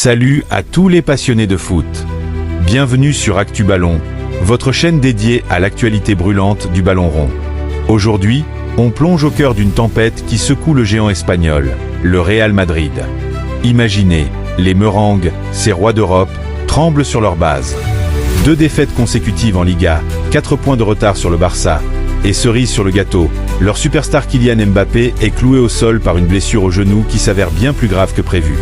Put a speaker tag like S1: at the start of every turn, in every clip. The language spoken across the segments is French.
S1: Salut à tous les passionnés de foot. Bienvenue sur Actu Ballon, votre chaîne dédiée à l'actualité brûlante du ballon rond. Aujourd'hui, on plonge au cœur d'une tempête qui secoue le géant espagnol, le Real Madrid. Imaginez, les Merengues, ces rois d'Europe, tremblent sur leur base. 2 défaites consécutives en Liga, 4 points de retard sur le Barça, et cerise sur le gâteau, leur superstar Kylian Mbappé est cloué au sol par une blessure au genou qui s'avère bien plus grave que prévu.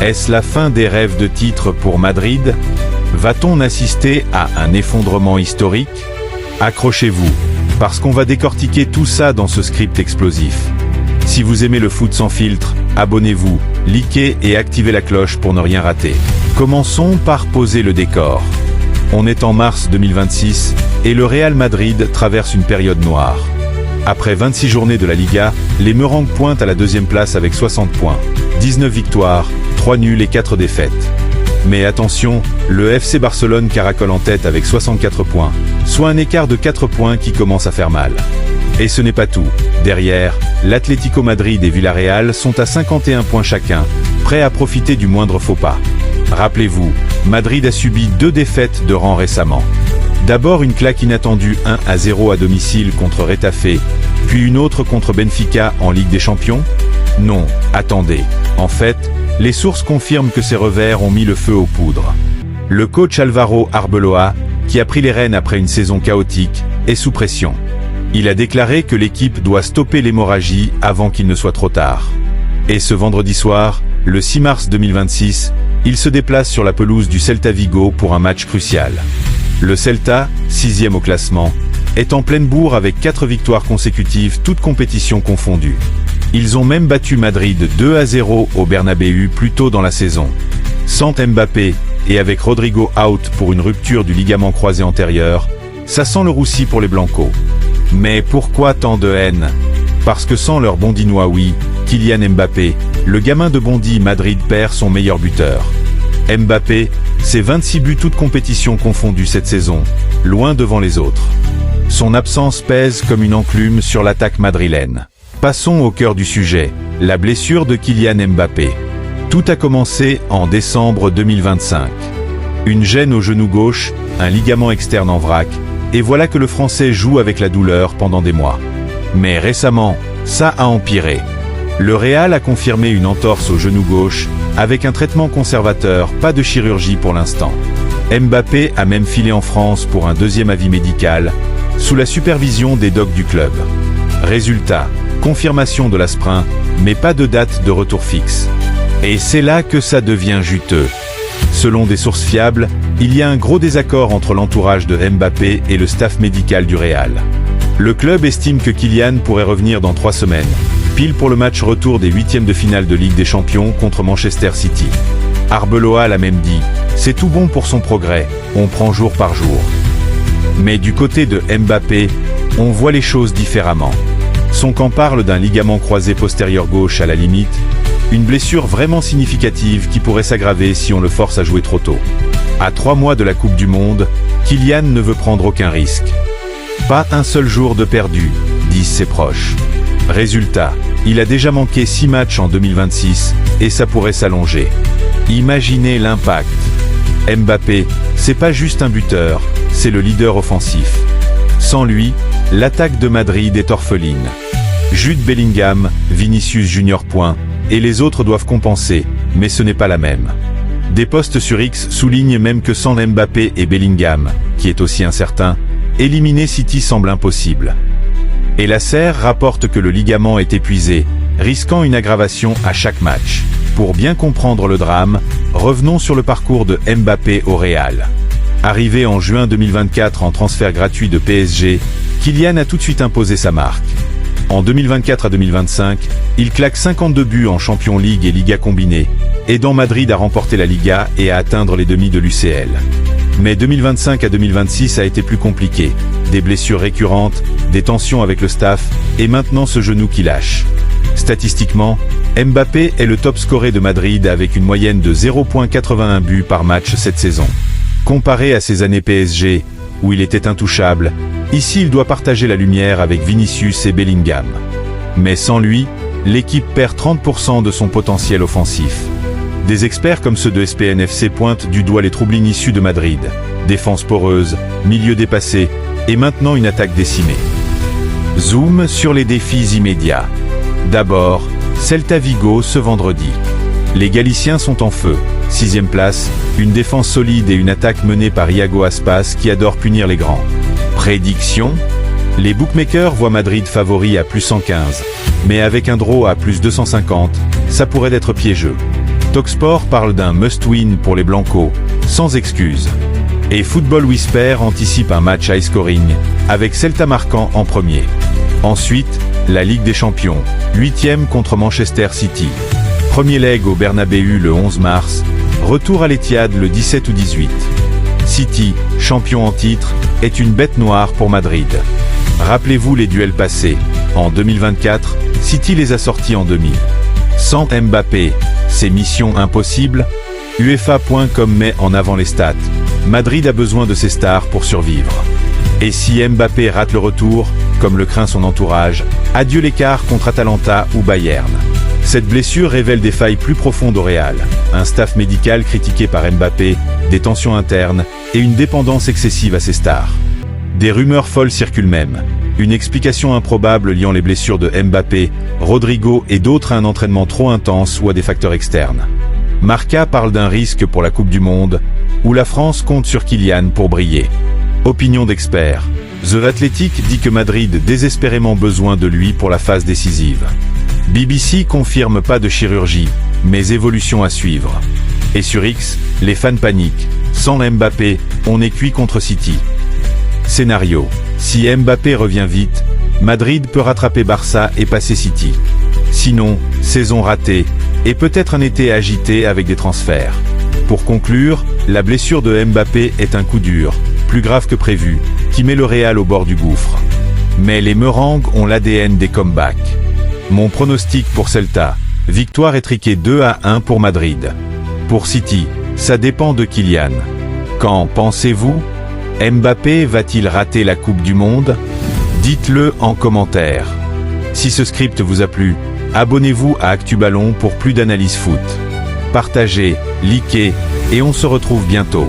S1: Est-ce la fin des rêves de titre pour Madrid? Va-t-on assister à un effondrement historique? Accrochez-vous, parce qu'on va décortiquer tout ça dans ce script explosif. Si vous aimez le foot sans filtre, abonnez-vous, likez et activez la cloche pour ne rien rater. Commençons par poser le décor. On est en mars 2026 et le Real Madrid traverse une période noire. Après 26 journées de la Liga, les Merengues pointent à la 2e place avec 60 points, 19 victoires, 3 nuls et 4 défaites. Mais attention, le FC Barcelone caracole en tête avec 64 points, soit un écart de 4 points qui commence à faire mal. Et ce n'est pas tout. Derrière, l'Atlético Madrid et Villarreal sont à 51 points chacun, prêts à profiter du moindre faux pas. Rappelez-vous, Madrid a subi 2 défaites de rang récemment. D'abord une claque inattendue 1-0 à domicile contre Retafe, puis une autre contre Benfica en Ligue des Champions? Non, attendez. En fait, les sources confirment que ces revers ont mis le feu aux poudres. Le coach Álvaro Arbeloa, qui a pris les rênes après une saison chaotique, est sous pression. Il a déclaré que l'équipe doit stopper l'hémorragie avant qu'il ne soit trop tard. Et ce vendredi soir, le 6 mars 2026, il se déplace sur la pelouse du Celta Vigo pour un match crucial. Le Celta, 6e au classement, est en pleine bourre avec 4 victoires consécutives, toutes compétitions confondues. Ils ont même battu Madrid 2-0 au Bernabéu plus tôt dans la saison. Sans Mbappé, et avec Rodrigo out pour une rupture du ligament croisé antérieur, ça sent le roussi pour les Blancos. Mais pourquoi tant de haine? Parce que sans leur bondinois Kylian Mbappé, le gamin de Bondy, Madrid perd son meilleur buteur. Mbappé, c'est 26 buts toutes compétitions confondues cette saison, loin devant les autres. Son absence pèse comme une enclume sur l'attaque madrilène. Passons au cœur du sujet, la blessure de Kylian Mbappé. Tout a commencé en décembre 2025. Une gêne au genou gauche, un ligament externe en vrac, et voilà que le Français joue avec la douleur pendant des mois. Mais récemment, ça a empiré. Le Real a confirmé une entorse au genou gauche, avec un traitement conservateur, pas de chirurgie pour l'instant. Mbappé a même filé en France pour un 2e avis médical, sous la supervision des docs du club. Résultat, confirmation de l'astreinte, mais pas de date de retour fixe. Et c'est là que ça devient juteux. Selon des sources fiables, il y a un gros désaccord entre l'entourage de Mbappé et le staff médical du Real. Le club estime que Kylian pourrait revenir dans 3 semaines, pile pour le match retour des 8e de finale de Ligue des Champions contre Manchester City. Arbeloa l'a même dit, c'est tout bon pour son progrès, on prend jour par jour. Mais du côté de Mbappé, on voit les choses différemment. Son camp parle d'un ligament croisé postérieur gauche à la limite, une blessure vraiment significative qui pourrait s'aggraver si on le force à jouer trop tôt. À 3 mois de la Coupe du Monde, Kylian ne veut prendre aucun risque. Pas un seul jour de perdu, disent ses proches. Résultat, il a déjà manqué 6 matchs en 2026, et ça pourrait s'allonger. Imaginez l'impact. Mbappé, c'est pas juste un buteur, c'est le leader offensif. Sans lui, l'attaque de Madrid est orpheline. Jude Bellingham, Vinicius Junior et les autres doivent compenser, mais ce n'est pas la même. Des posts sur X soulignent même que sans Mbappé et Bellingham, qui est aussi incertain, éliminer City semble impossible. Et la SER rapporte que le ligament est épuisé, risquant une aggravation à chaque match. Pour bien comprendre le drame, revenons sur le parcours de Mbappé au Real. Arrivé en juin 2024 en transfert gratuit de PSG, Kylian a tout de suite imposé sa marque. En 2024 à 2025, il claque 52 buts en Champions League et Liga combinée, aidant Madrid à remporter la Liga et à atteindre les demi de l'UCL. Mais 2025 à 2026 a été plus compliqué, des blessures récurrentes, des tensions avec le staff, et maintenant ce genou qui lâche. Statistiquement, Mbappé est le top scoré de Madrid avec une moyenne de 0,81 buts par match cette saison. Comparé à ses années PSG, où il était intouchable, ici il doit partager la lumière avec Vinicius et Bellingham. Mais sans lui, l'équipe perd 30% de son potentiel offensif. Des experts comme ceux de SPNFC pointent du doigt les troublings issus de Madrid. Défense poreuse, milieu dépassé, et maintenant une attaque décimée. Zoom sur les défis immédiats. D'abord, Celta Vigo ce vendredi. Les Galiciens sont en feu. 6e place, une défense solide et une attaque menée par Iago Aspas qui adore punir les grands. Prédiction ? Les bookmakers voient Madrid favori à plus 115, mais avec un draw à plus 250, ça pourrait être piégeux. Talksport parle d'un must-win pour les Blancos, sans excuse. Et Football Whisper anticipe un match high scoring, avec Celta marquant en premier. Ensuite, la Ligue des Champions, 8e contre Manchester City. Premier leg au Bernabéu le 11 mars, retour à l'Etihad le 17 ou 18. City, champion en titre, est une bête noire pour Madrid. Rappelez-vous les duels passés. En 2024, City les a sortis en demi. Sans Mbappé, c'est mission impossible. UEFA.com met en avant les stats. Madrid a besoin de ses stars pour survivre. Et si Mbappé rate le retour, comme le craint son entourage, adieu l'écart contre Atalanta ou Bayern. Cette blessure révèle des failles plus profondes au Real, un staff médical critiqué par Mbappé, des tensions internes et une dépendance excessive à ses stars. Des rumeurs folles circulent même. Une explication improbable liant les blessures de Mbappé, Rodrigo et d'autres à un entraînement trop intense ou à des facteurs externes. Marca parle d'un risque pour la Coupe du Monde, où la France compte sur Kylian pour briller. Opinion d'experts. The Athletic dit que Madrid désespérément besoin de lui pour la phase décisive. BBC confirme pas de chirurgie, mais évolution à suivre. Et sur X, les fans paniquent. Sans Mbappé, on est cuit contre City. Scénario. Si Mbappé revient vite, Madrid peut rattraper Barça et passer City. Sinon, saison ratée, et peut-être un été agité avec des transferts. Pour conclure, la blessure de Mbappé est un coup dur, plus grave que prévu, qui met le Real au bord du gouffre. Mais les Merengues ont l'ADN des comebacks. Mon pronostic pour Celta, victoire étriquée 2-1 pour Madrid. Pour City, ça dépend de Kylian. Qu'en pensez-vous ? Mbappé va-t-il rater la Coupe du Monde ? Dites-le en commentaire. Si ce script vous a plu, abonnez-vous à ActuBallon pour plus d'analyse foot. Partagez, likez, et on se retrouve bientôt.